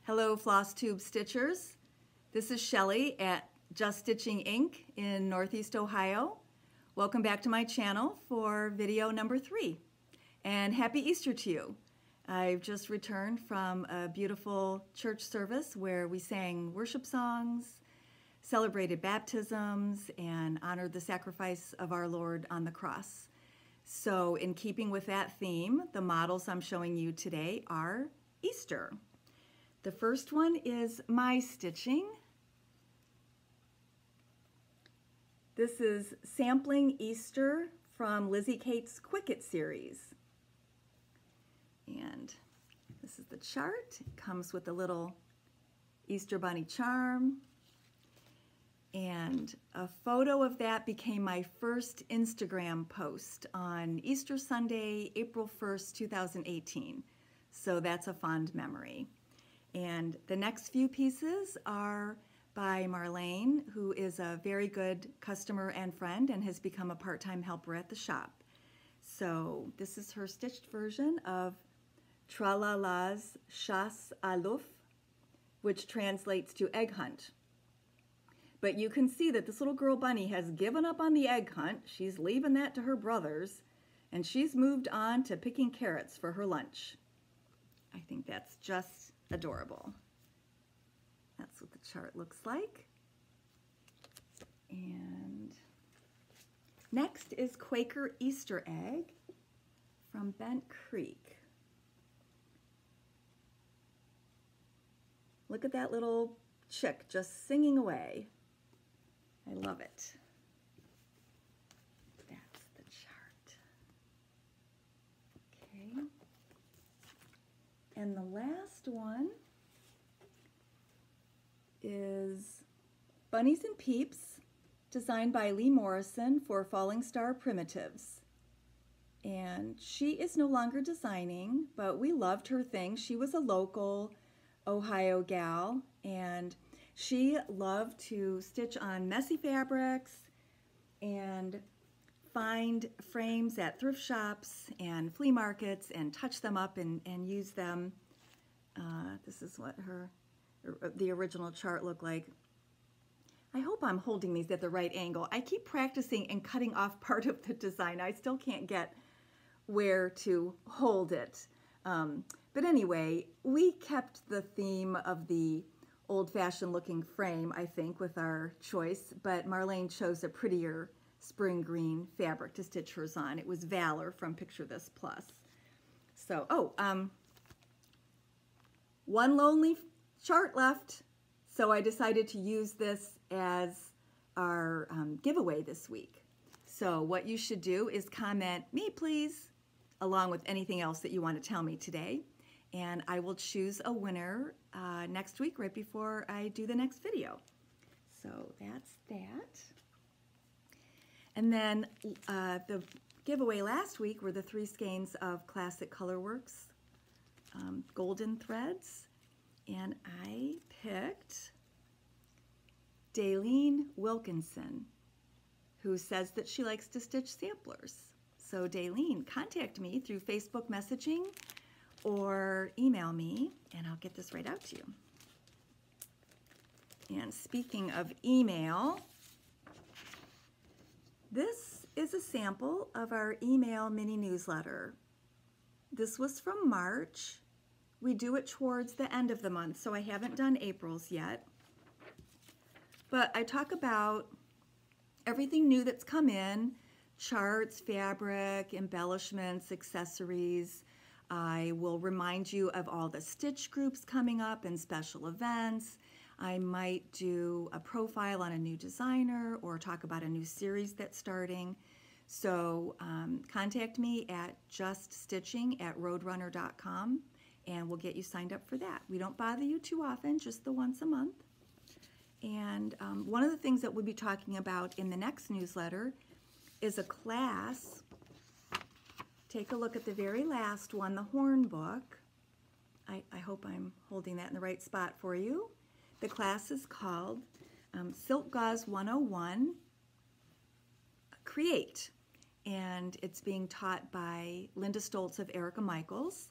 Hello, FlossTube Stitchers. This is Shelly at Just Stitching Inc. in Northeast Ohio. Welcome back to my channel for video number 3. And happy Easter to you. I've just returned from a beautiful church service where we sang worship songs, celebrated baptisms, and honored the sacrifice of our Lord on the cross. So in keeping with that theme, the models I'm showing you today are Easter. The first one is my stitching. This is Sampling Easter from Lizzie Kate's Quick It series. And this is the chart. It comes with a little Easter bunny charm. And a photo of that became my first Instagram post on Easter Sunday, April 1st, 2018. So that's a fond memory. And the next few pieces are by Marlene, who is a very good customer and friend and has become a part-time helper at the shop. So this is her stitched version of Tralala's Chasse à l'œuf, which translates to egg hunt. But you can see that this little girl bunny has given up on the egg hunt. She's leaving that to her brothers, and she's moved on to picking carrots for her lunch. I think that's just adorable. That's what the chart looks like. And next is Quaker Easter Egg from Bent Creek. Look at that little chick just singing away. I love it. That's the chart. Okay. And the last one is Bunnies and Peeps, designed by Lee Morrison for Falling Star Primitives. And she is no longer designing, but we loved her thing. She was a local Ohio gal, and she loved to stitch on messy fabrics and find frames at thrift shops and flea markets and touch them up and use them. This is what the original chart looked like. I hope I'm holding these at the right angle. I keep practicing and cutting off part of the design. I still can't get where to hold it. But anyway, we kept the theme of the old-fashioned looking frame, I think, with our choice, but Marlene chose a prettier spring green fabric to stitch hers on. It was Valor from Picture This Plus. So, one lonely chart left, so I decided to use this as our giveaway this week. So what you should do is comment "me please" along with anything else that you want to tell me today, and I will choose a winner next week right before I do the next video. So that's that. And then the giveaway last week were the 3 skeins of Classic Colorworks Golden Threads, and I picked Daylene Wilkinson, who says that she likes to stitch samplers. So Daylene, contact me through Facebook messaging or email me, and I'll get this right out to you. And speaking of email, this is a sample of our email mini newsletter. This was from March. We do it towards the end of the month, so I haven't done April's yet. But I talk about everything new that's come in, charts, fabric, embellishments, accessories. I will remind you of all the stitch groups coming up and special events. I might do a profile on a new designer or talk about a new series that's starting. So contact me at juststitching@roadrunner.com and we'll get you signed up for that. We don't bother you too often, just the once a month. And one of the things that we'll be talking about in the next newsletter is a class. Take a look at the very last one, the Horn book. I hope I'm holding that in the right spot for you. The class is called Silk Gauze 101 Create, and it's being taught by Linda Stoltz of Erica Michaels.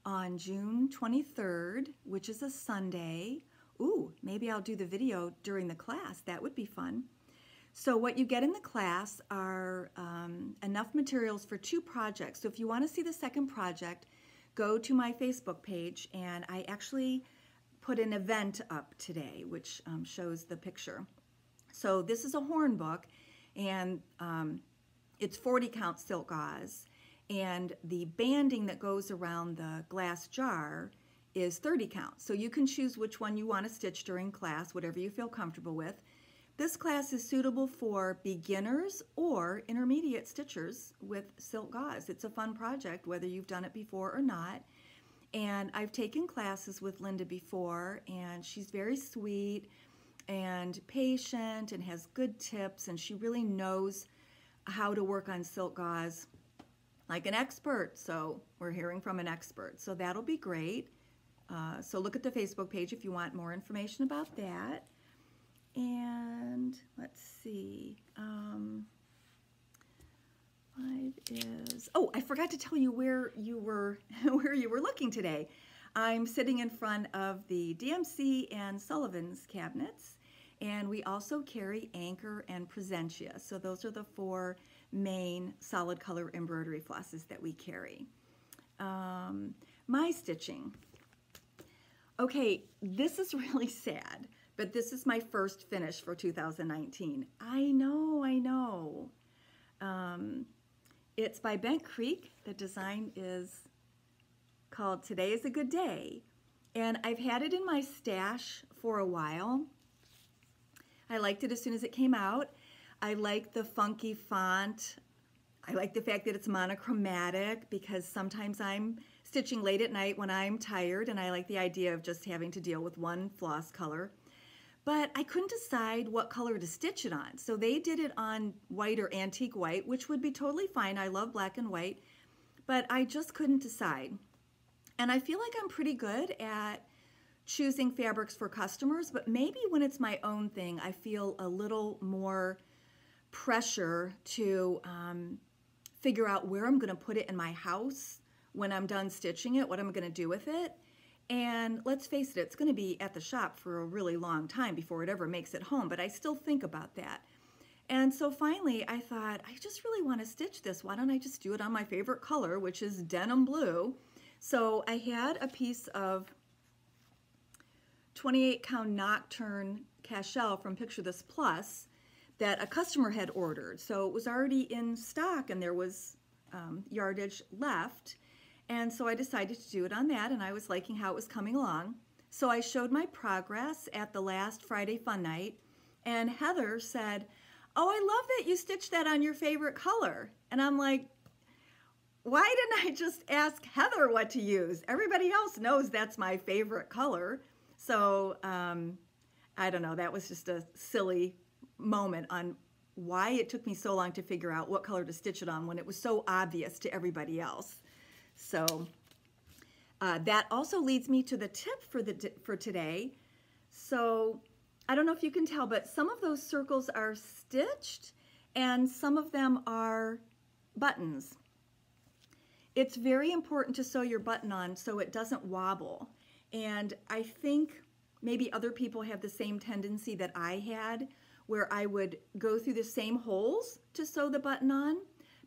on June 23rd, which is a Sunday. Ooh, maybe I'll do the video during the class. That would be fun. So what you get in the class are enough materials for 2 projects. So if you want to see the second project, go to my Facebook page, and I actually put an event up today, which shows the picture. So this is a horn book, and it's 40 count silk gauze, and the banding that goes around the glass jar is 30 count. So you can choose which one you want to stitch during class, whatever you feel comfortable with. This class is suitable for beginners or intermediate stitchers with silk gauze. It's a fun project, whether you've done it before or not. And I've taken classes with Linda before, and she's very sweet and patient and has good tips, and she really knows how to work on silk gauze like an expert. So we're hearing from an expert. So that'll be great. So look at the Facebook page if you want more information about that. And let's see, oh, I forgot to tell you where you were looking today. I'm sitting in front of the DMC and Sullivan's cabinets, and we also carry Anchor and Presentia. So those are the 4 main solid color embroidery flosses that we carry. My stitching. Okay, this is really sad, but this is my first finish for 2019. I know. It's by Bent Creek. The design is called Today is a Good Day. And I've had it in my stash for a while. I liked it as soon as it came out. I like the funky font. I like the fact that it's monochromatic, because sometimes I'm stitching late at night when I'm tired, and I like the idea of just having to deal with one floss color. But I couldn't decide what color to stitch it on. So they did it on white or antique white, which would be totally fine. I love black and white, but I just couldn't decide. And I feel like I'm pretty good at choosing fabrics for customers, but maybe when it's my own thing, I feel a little more pressure to figure out where I'm gonna put it in my house when I'm done stitching it, what I'm gonna do with it. And let's face it, it's going to be at the shop for a really long time before it ever makes it home, but I still think about that. And so finally I thought, I just really want to stitch this. Why don't I just do it on my favorite color, which is denim blue. So I had a piece of 28 count Nocturne Cashel from Picture This Plus that a customer had ordered. So it was already in stock, and there was yardage left. And so I decided to do it on that, and I was liking how it was coming along. So I showed my progress at the last Friday Fun Night, and Heather said, "Oh, I love that you stitched that on your favorite color." And I'm like, why didn't I just ask Heather what to use? Everybody else knows that's my favorite color. So I don't know, that was just a silly moment on why it took me so long to figure out what color to stitch it on when it was so obvious to everybody else. So that also leads me to the tip for today. So I don't know if you can tell, but some of those circles are stitched and some of them are buttons. It's very important to sew your button on so it doesn't wobble. And I think maybe other people have the same tendency that I had, where I would go through the same holes to sew the button on,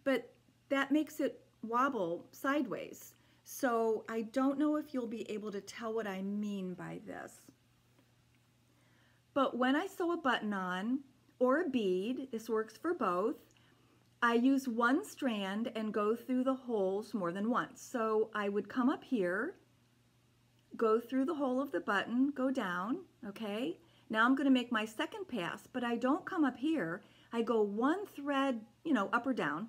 but that makes it wobble sideways. So I don't know if you'll be able to tell what I mean by this. But when I sew a button on, or a bead, this works for both, I use one strand and go through the holes more than once. So I would come up here, go through the hole of the button, go down, okay? Now I'm going to make my second pass, but I don't come up here. I go one thread, up or down,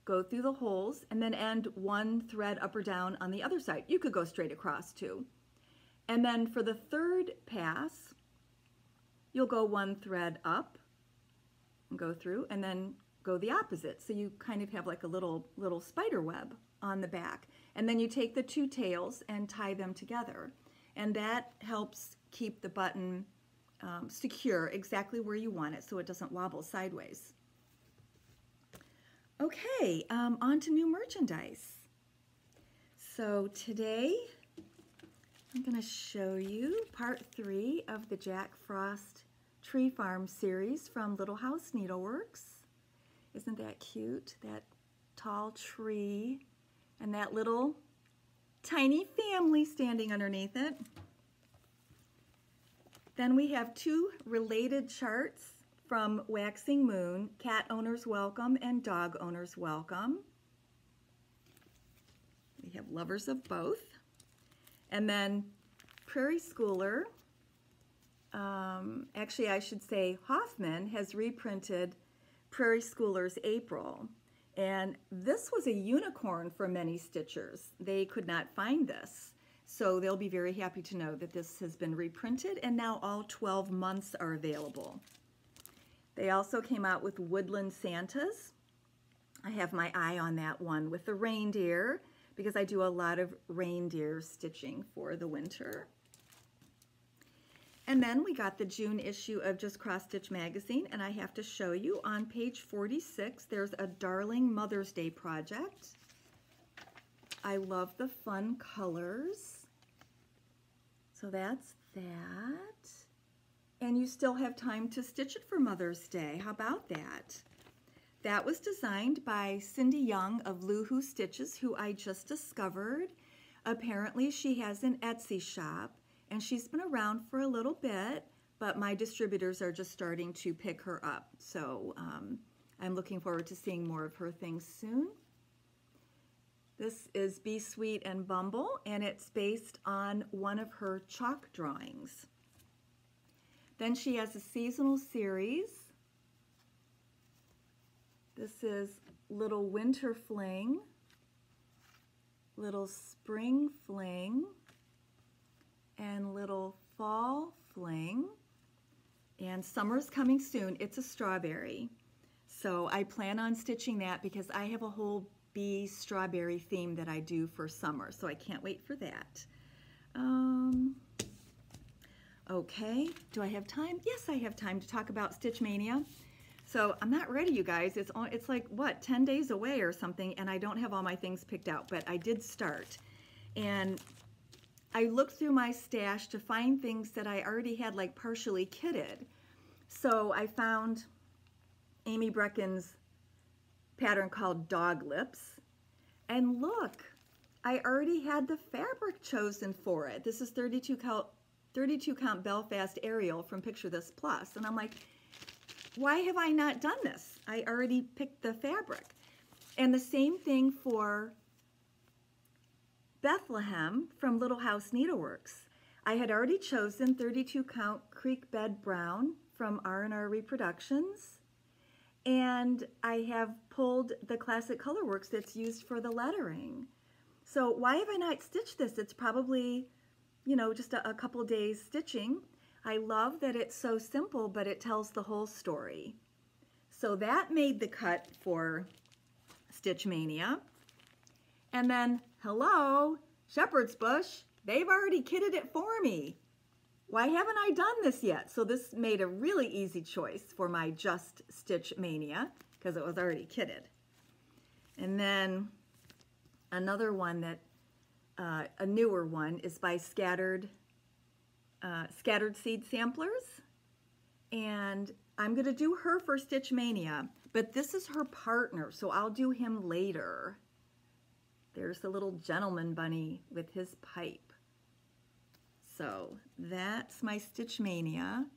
go through the holes, and then end one thread up or down on the other side. You could go straight across too. And then for the third pass, you'll go one thread up and go through, and then go the opposite. So you kind of have like a little spider web on the back. And then you take the 2 tails and tie them together. And that helps keep the button secure exactly where you want it so it doesn't wobble sideways. Okay, on to new merchandise. So today I'm going to show you part 3 of the Jack Frost Tree Farm series from Little House Needleworks. Isn't that cute? That tall tree and that little tiny family standing underneath it. Then we have 2 related charts from Waxing Moon, Cat Owners Welcome and Dog Owners Welcome. We have lovers of both. And then Prairie Schooler, actually I should say Hoffman, has reprinted Prairie Schooler's April. And this was a unicorn for many stitchers. They could not find this. So they'll be very happy to know that this has been reprinted and now all 12 months are available. They also came out with Woodland Santas. I have my eye on that one with the reindeer because I do a lot of reindeer stitching for the winter. And then we got the June issue of Just Cross Stitch magazine, and I have to show you on page 46, there's a Darling Mother's Day project. I love the fun colors. So that's that. And you still have time to stitch it for Mother's Day. How about that? That was designed by Cindy Young of Loohoo Stitches, who I just discovered. Apparently she has an Etsy shop, and she's been around for a little bit, but my distributors are just starting to pick her up. So I'm looking forward to seeing more of her things soon. This is Be Sweet and Bumble, and it's based on one of her chalk drawings. Then she has a seasonal series. This is Little Winter Fling, Little Spring Fling, and Little Fall Fling. And summer's coming soon. It's a strawberry. So I plan on stitching that because I have a whole bee strawberry theme that I do for summer. So I can't wait for that. Okay, do I have time? Yes, I have time to talk about Stitch Mania. So I'm not ready, you guys. It's like, what, 10 days away or something, and I don't have all my things picked out, but I did start. And I looked through my stash to find things that I already had like partially kitted. So I found Amy Brecken's pattern called Dog Lips. And look, I already had the fabric chosen for it. This is 32 count Belfast Ariel from Picture This Plus. And I'm like, why have I not done this? I already picked the fabric. And the same thing for Bethlehem from Little House Needleworks. I had already chosen 32 count Creek Bed Brown from R&R Reproductions. And I have pulled the Classic Colorworks that's used for the lettering. So why have I not stitched this? It's probably, you know, just a couple days stitching. I love that it's so simple, but it tells the whole story. So that made the cut for Stitch Mania. And then, hello, Shepherd's Bush, they've already kitted it for me. Why haven't I done this yet? So this made a really easy choice for my Just Stitch Mania because it was already kitted. And then another one that, a newer one is by Scattered Seed Samplers, and I'm going to do her for Stitch Mania, but this is her partner, so I'll do him later. There's the little gentleman bunny with his pipe. So that's my Stitch Mania,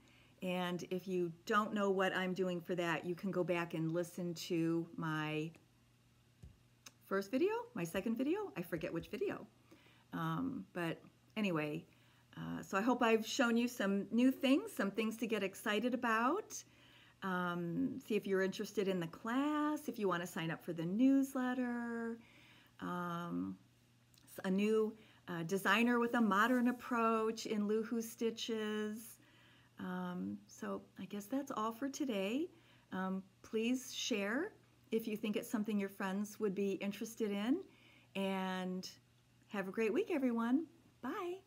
and if you don't know what I'm doing for that, you can go back and listen to my first video, my second video, I forget which video, but anyway, so I hope I've shown you some new things, some things to get excited about. See if you're interested in the class, if you want to sign up for the newsletter, a new designer with a modern approach in Loohoo Stitches. So I guess that's all for today. Please share if you think it's something your friends would be interested in. And have a great week, everyone. Bye.